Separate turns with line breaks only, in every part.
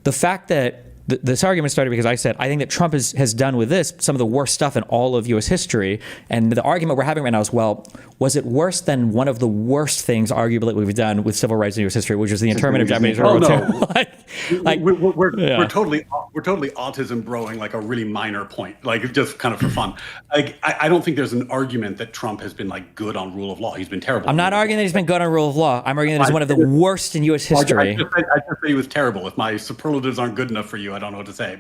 The fact that this argument started because I said, I think that Trump has done with this some of the worst stuff in all of U.S. history. And the argument we're having right now is, well, was it worse than one of the worst things, arguably, we've done with civil rights in U.S. history, which is the internment of Japanese
Oh no,
yeah.
we're totally autism broing like a really minor point, like just kind of for fun. Like I don't think there's an argument that Trump has been like good on rule of law. He's been terrible.
I'm not arguing that he's been good on rule of law. I'm arguing that he's one of the worst in U.S. history.
I just say he was terrible. If my superlatives aren't good enough for you, I don't know what to say.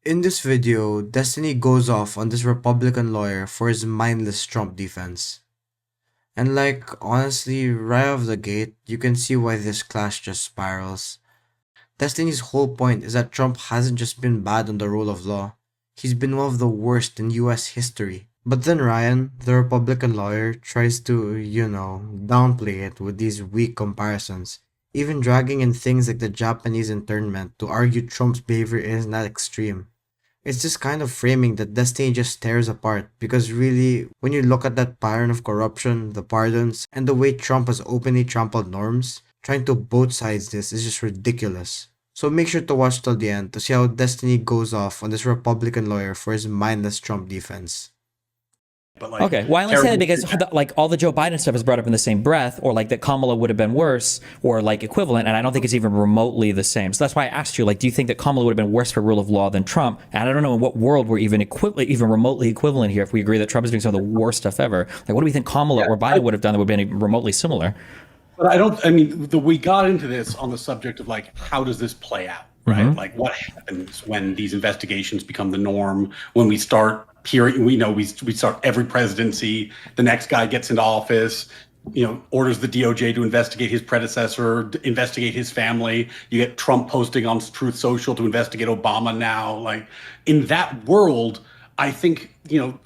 In this video, Destiny goes off on this Republican lawyer for his mindless Trump defense. And like, honestly, right off the gate, you can see why this clash just spirals. Destiny's whole point is that Trump hasn't just been bad on the rule of law, he's been one of the worst in US history. But then Ryan, the Republican lawyer, tries to, downplay it with these weak comparisons, even dragging in things like the Japanese internment to argue Trump's behavior isn't that extreme. It's just kind of framing that Destiny just tears apart, because really, when you look at that pattern of corruption, the pardons, and the way Trump has openly trampled norms, trying to both sides this is just ridiculous. So make sure to watch till the end to see how Destiny goes off on this Republican lawyer for his mindless Trump defense.
But like,
okay, well, I only say that because like all the Joe Biden stuff is brought up in the same breath, or like that Kamala would have been worse, or like equivalent, and I don't think it's even remotely the same. So that's why I asked you, like, do you think that Kamala would have been worse for rule of law than Trump? And I don't know in what world we're even remotely equivalent here if we agree that Trump is doing some of the worst stuff ever. Like, what do we think Kamala or Biden would have done that would have been remotely similar?
But we got into this on the subject of like, how does this play out, right? Mm-hmm. Like what happens when these investigations become the norm, when we start hearing, we start every presidency, the next guy gets into office, orders the DOJ to investigate his predecessor, investigate his family. You get Trump posting on Truth Social to investigate Obama now. Like in that world, I think,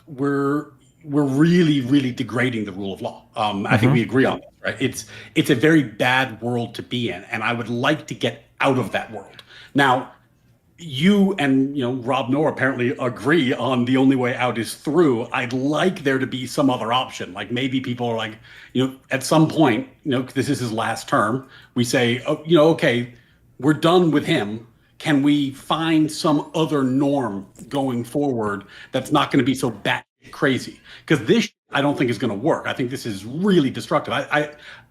we're really, really degrading the rule of law. I think we agree on that, right? It's a very bad world to be in, and I would like to get out of that world. Now, you and Rob Noor apparently agree on the only way out is through. I'd like there to be some other option. Like maybe people are like, at some point, this is his last term. We say, okay, we're done with him. Can we find some other norm going forward that's not going to be so bad crazy? Because this I don't think is going to work. I think this is really destructive.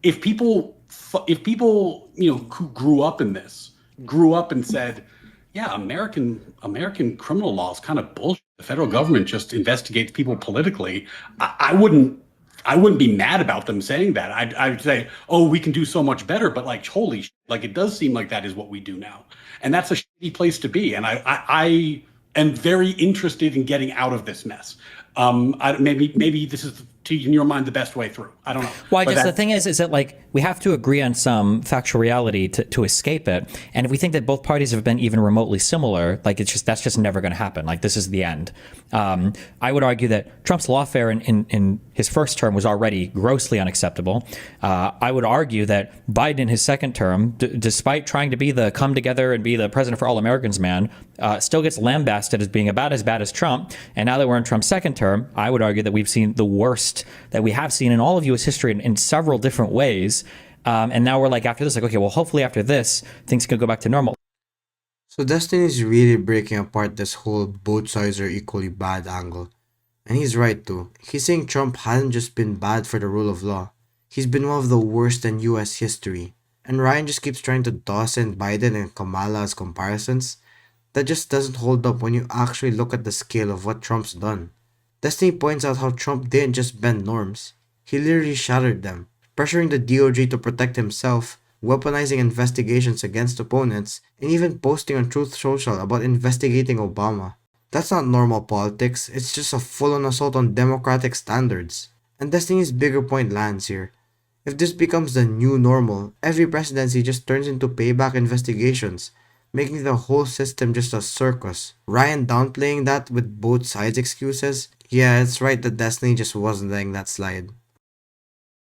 If people who grew up in this grew up and said, yeah, American criminal law is kind of bullshit. The federal government just investigates people politically. I wouldn't be mad about them saying that. I'd say, oh, we can do so much better. But like, holy shit, like it does seem like that is what we do now, and that's a shitty place to be. And I am very interested in getting out of this mess. Maybe this is, in your mind, the best way through. I don't know.
Well, I guess the thing is that like we have to agree on some factual reality to escape it. And if we think that both parties have been even remotely similar, like that's just never going to happen. Like this is the end. I would argue that Trump's lawfare in his first term was already grossly unacceptable. I would argue that Biden in his second term, despite trying to be the come together and be the president for all Americans man, still gets lambasted as being about as bad as Trump. And now that we're in Trump's second term, I would argue that we've seen the worst that we have seen in all of U.S. history in several different ways. And now we're like, after this, like, okay, well, hopefully after this, things can go back to normal.
So Destiny's really breaking apart this whole both sides are equally bad angle. And he's right too. He's saying Trump hasn't just been bad for the rule of law. He's been one of the worst in US history. And Ryan just keeps trying to toss in Biden and Kamala as comparisons. That just doesn't hold up when you actually look at the scale of what Trump's done. Destiny points out how Trump didn't just bend norms. He literally shattered them, pressuring the DOJ to protect himself, weaponizing investigations against opponents, and even posting on Truth Social about investigating Obama. That's not normal politics, it's just a full-on assault on democratic standards. And Destiny's bigger point lands here. If this becomes the new normal, every presidency just turns into payback investigations, making the whole system just a circus. Ryan downplaying that with both sides' excuses? Yeah, it's right that Destiny just wasn't letting that slide.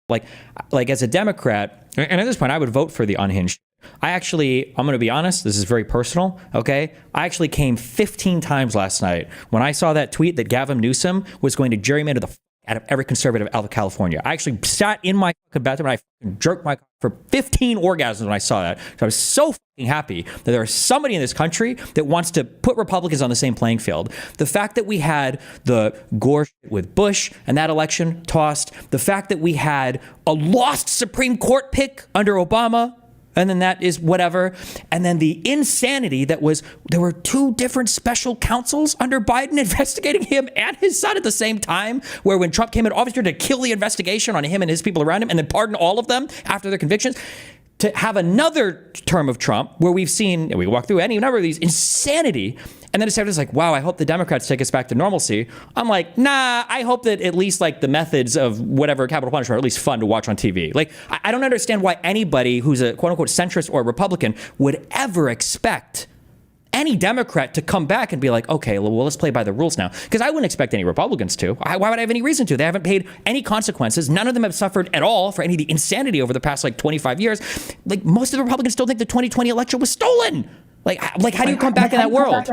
Like as a Democrat, and at this point I would vote for the unhinged. I'm going to be honest, this is very personal, okay? I actually came 15 times last night when I saw that tweet that Gavin Newsom was going to gerrymander the out of every conservative out of California. I actually sat in my fucking bathroom and I fucking jerked my cock for 15 orgasms when I saw that. So I was so fucking happy that there is somebody in this country that wants to put Republicans on the same playing field. The fact that we had the Gore shit with Bush and that election tossed, the fact that we had a lost Supreme Court pick under Obama, and then that is whatever. And then the insanity that was, there were 2 different special counsels under Biden investigating him and his son at the same time, where when Trump came in office to kill the investigation on him and his people around him and then pardon all of them after their convictions, to have another term of Trump where we've seen, and we walk through any number of these, insanity. And then it's like, wow, I hope the Democrats take us back to normalcy. I'm like, nah, I hope that at least like the methods of whatever capital punishment are at least fun to watch on TV. Like, I don't understand why anybody who's a quote unquote centrist or Republican would ever expect any Democrat to come back and be like, okay, well, let's play by the rules now. Because I wouldn't expect any Republicans to. Why would I have any reason to? They haven't paid any consequences. None of them have suffered at all for any of the insanity over the past like 25 years. Like, most of the Republicans still think the 2020 election was stolen. Like how do you come back in that world?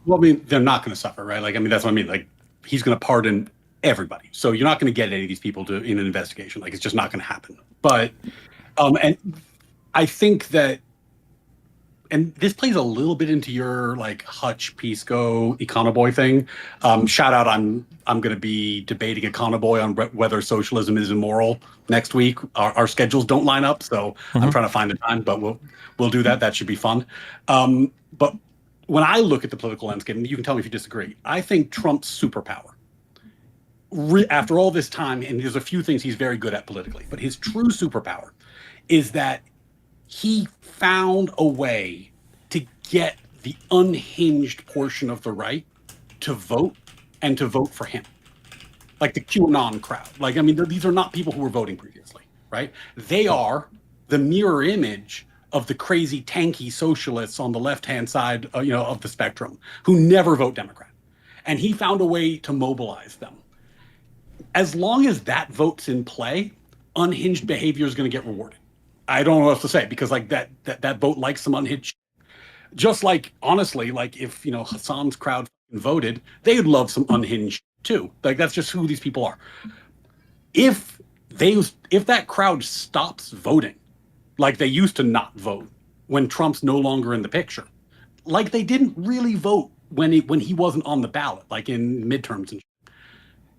Well, I mean, they're not going to suffer, right? Like, I mean, that's what I mean. Like, he's going to pardon everybody. So you're not going to get any of these people in an investigation. Like, it's just not going to happen. But, and I think that, and this plays a little bit into your like Hutch, Pisco, Econoboy thing. Shout out, I'm going to be debating Econoboy on whether socialism is immoral next week. Our schedules don't line up, so I'm trying to find the time, but we'll do that. That should be fun. But when I look at the political landscape, and you can tell me if you disagree, I think Trump's superpower, after all this time, and there's a few things he's very good at politically, but his true superpower is that he found a way to get the unhinged portion of the right to vote and to vote for him. Like the QAnon crowd. Like, I mean, these are not people who were voting previously, right? They are the mirror image of the crazy tanky socialists on the left-hand side, of the spectrum who never vote Democrat. And he found a way to mobilize them. As long as that vote's in play, unhinged behavior is going to get rewarded. I don't know what else to say, because like that vote likes some unhinged. Just like, honestly, like if Hassan's crowd voted, they'd love some unhinged too. Like that's just who these people are. If that crowd stops voting, like they used to not vote when Trump's no longer in the picture, like they didn't really vote when he wasn't on the ballot, like in midterms and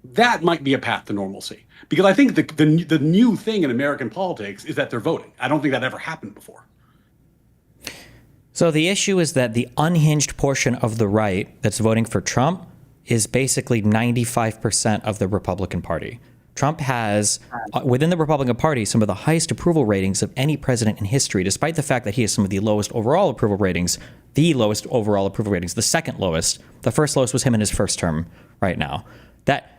that might be a path to normalcy. Because I think the new thing in American politics is that they're voting. I don't think that ever happened before.
So the issue is that the unhinged portion of the right that's voting for Trump is basically 95% of the Republican Party. Trump has, within the Republican Party, some of the highest approval ratings of any president in history, despite the fact that he has some of the lowest overall approval ratings, the second lowest. The first lowest was him in his first term right now. That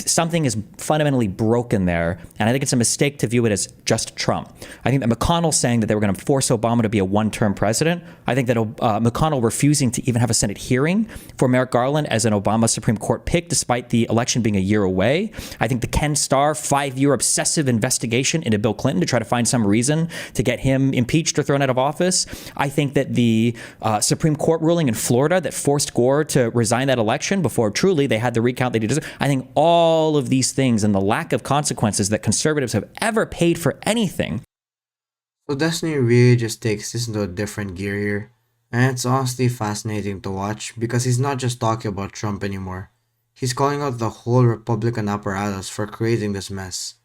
something is fundamentally broken there, and I think it's a mistake to view it as just Trump. I think that McConnell saying that they were going to force Obama to be a one-term president, I think that McConnell refusing to even have a Senate hearing for Merrick Garland as an Obama Supreme Court pick, despite the election being a year away. I think the Ken Starr 5-year obsessive investigation into Bill Clinton to try to find some reason to get him impeached or thrown out of office. I think that the Supreme Court ruling in Florida that forced Gore to resign that election before truly they had the recount they deserved. I think all of these things and the lack of consequences that conservatives have ever paid for anything.
So Destiny really just takes this into a different gear here, and it's honestly fascinating to watch because he's not just talking about Trump anymore. He's calling out the whole Republican apparatus for creating this mess.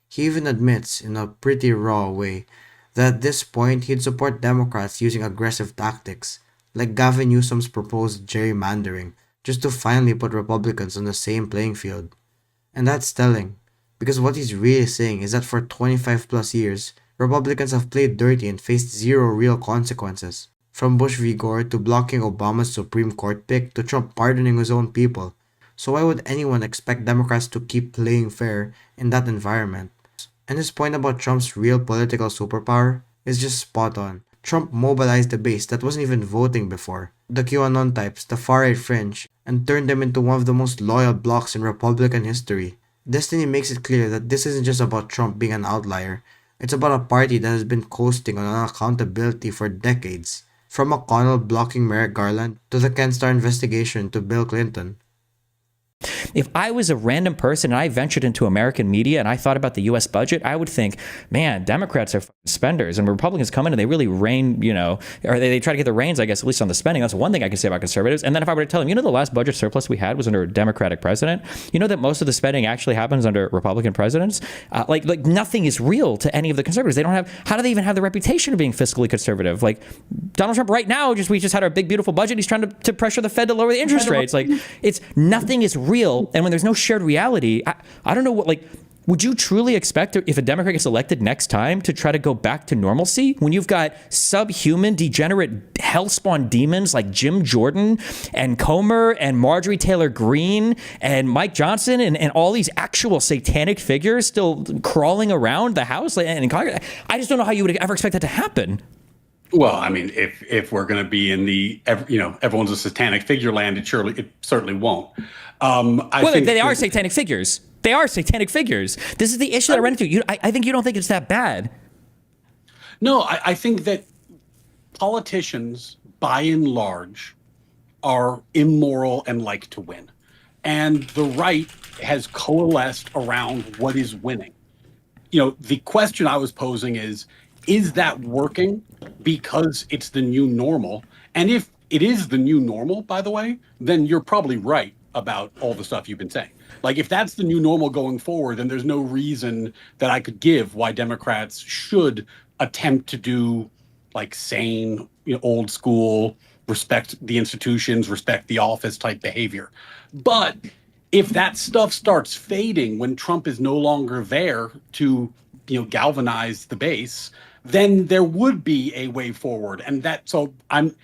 He even admits, in a pretty raw way, that at this point he'd support Democrats using aggressive tactics, like Gavin Newsom's proposed gerrymandering, just to finally put Republicans on the same playing field. And that's telling, because what he's really saying is that for 25 plus years, Republicans have played dirty and faced zero real consequences. From Bush v. Gore to blocking Obama's Supreme Court pick to Trump pardoning his own people. So why would anyone expect Democrats to keep playing fair in that environment? And his point about Trump's real political superpower is just spot on. Trump mobilized the base that wasn't even voting before, the QAnon types, the far-right fringe, and turned them into one of the most loyal blocs in Republican history. Destiny makes it clear that this isn't just about Trump being an outlier, it's about a party that has been coasting on unaccountability for decades, from McConnell blocking Merrick Garland to the Ken Starr investigation to Bill Clinton.
if I was a random person and I ventured into American media and I thought about the U.S. budget, I would think, man, Democrats are spenders, and Republicans come in and they really rein, or they try to get the reins, I guess, at least on the spending. That's one thing I can say about conservatives. And then if I were to tell them, the last budget surplus we had was under a Democratic president, that most of the spending actually happens under Republican presidents. Like nothing is real to any of the conservatives. They don't have, how do they even have the reputation of being fiscally conservative? Like Donald Trump right now, we just had our big, beautiful budget. He's trying to pressure the Fed to lower the interest rates. Like it's nothing is real. And when there's no shared reality, I don't know what, would you truly expect if a Democrat gets elected next time to try to go back to normalcy when you've got subhuman, degenerate, hellspawn demons like Jim Jordan and Comer and Marjorie Taylor Greene and Mike Johnson and all these actual satanic figures still crawling around the House and in Congress? I just don't know how you would ever expect that to happen.
Well, I mean, if we're going to be in the everyone's a satanic figure land, it certainly won't.
I think they are satanic figures. They are satanic figures. This is the issue that I ran into. I think you don't think it's that bad.
No, I think that politicians, by and large, are immoral and like to win. And the right has coalesced around what is winning. The question I was posing is that working because it's the new normal? And if it is the new normal, by the way, then you're probably right about all the stuff you've been saying. Like, if that's the new normal going forward, then there's no reason that I could give why Democrats should attempt to do sane, old school, respect the institutions, respect the office type behavior. But if that stuff starts fading when Trump is no longer there to, galvanize the base, then there would be a way forward. And so I'm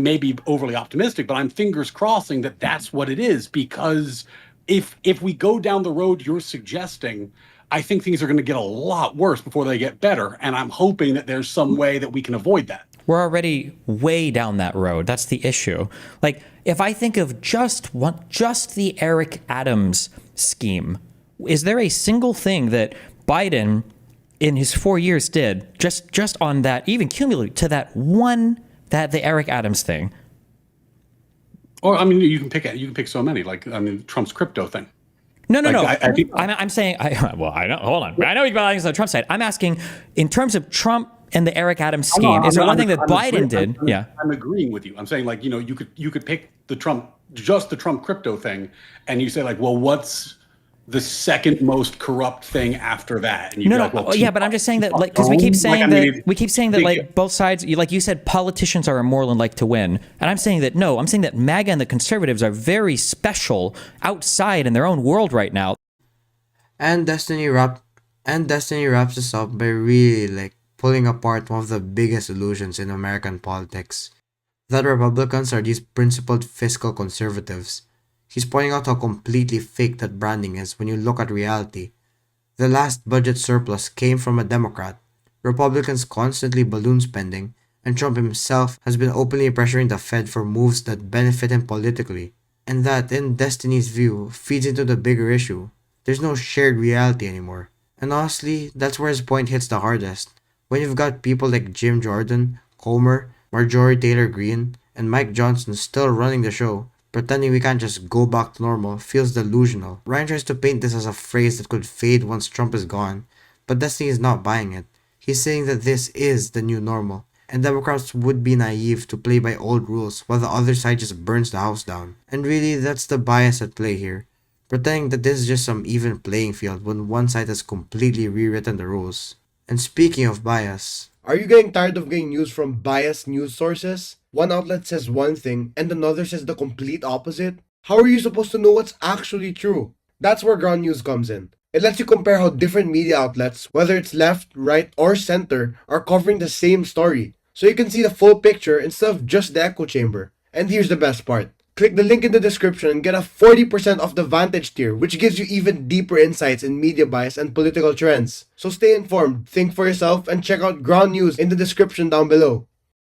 maybe overly optimistic, but I'm fingers crossing that that's what it is, because if we go down the road you're suggesting, I think things are going to get a lot worse before they get better. And I'm hoping that there's some way that we can avoid that.
We're already way down that road. That's the issue. If I think of just the Eric Adams scheme, is there a single thing that Biden in his 4 years did just on that, even cumulatively to the Eric Adams thing?
Or, I mean, you can pick so many, Trump's crypto thing.
No. I'm saying, I know, hold on. I know you're on the Trump side. I'm asking, in terms of Trump and the Eric Adams scheme, is there one thing that Biden did? Yeah.
I'm agreeing with you. I'm saying, you could pick the Trump crypto thing, and you say, what's the second most corrupt thing after that? And
but I'm just saying that, because we keep saying that both sides, like you said, politicians are immoral and like to win, and I'm saying that no, I'm saying that MAGA and the conservatives are very special outside in their own world right now.
And Destiny wraps this up by really pulling apart one of the biggest illusions in American politics, that Republicans are these principled fiscal conservatives. He's pointing out how completely fake that branding is when you look at reality. The last budget surplus came from a Democrat. Republicans constantly balloon spending, and Trump himself has been openly pressuring the Fed for moves that benefit him politically. And that, in Destiny's view, feeds into the bigger issue. There's no shared reality anymore. And honestly, that's where his point hits the hardest. When you've got people like Jim Jordan, Comer, Marjorie Taylor Greene, and Mike Johnson still running the show, pretending we can't just go back to normal feels delusional. Ryan tries to paint this as a phrase that could fade once Trump is gone, but Destiny is not buying it. He's saying that this is the new normal, and Democrats would be naive to play by old rules while the other side just burns the house down. And really, that's the bias at play here. Pretending that this is just some even playing field when one side has completely rewritten the rules. And speaking of bias,
are you getting tired of getting news from biased news sources? One outlet says one thing and another says the complete opposite? How are you supposed to know what's actually true? That's where ground news comes in. It lets you compare how different media outlets, whether it's left, right, or center, are covering the same story, so you can see the full picture instead of just the echo chamber. And here's the best part. Click the link in the description and get a 40% off the Vantage tier, which gives you even deeper insights in media bias and political trends. So stay informed, think for yourself, and check out ground news in the description down below.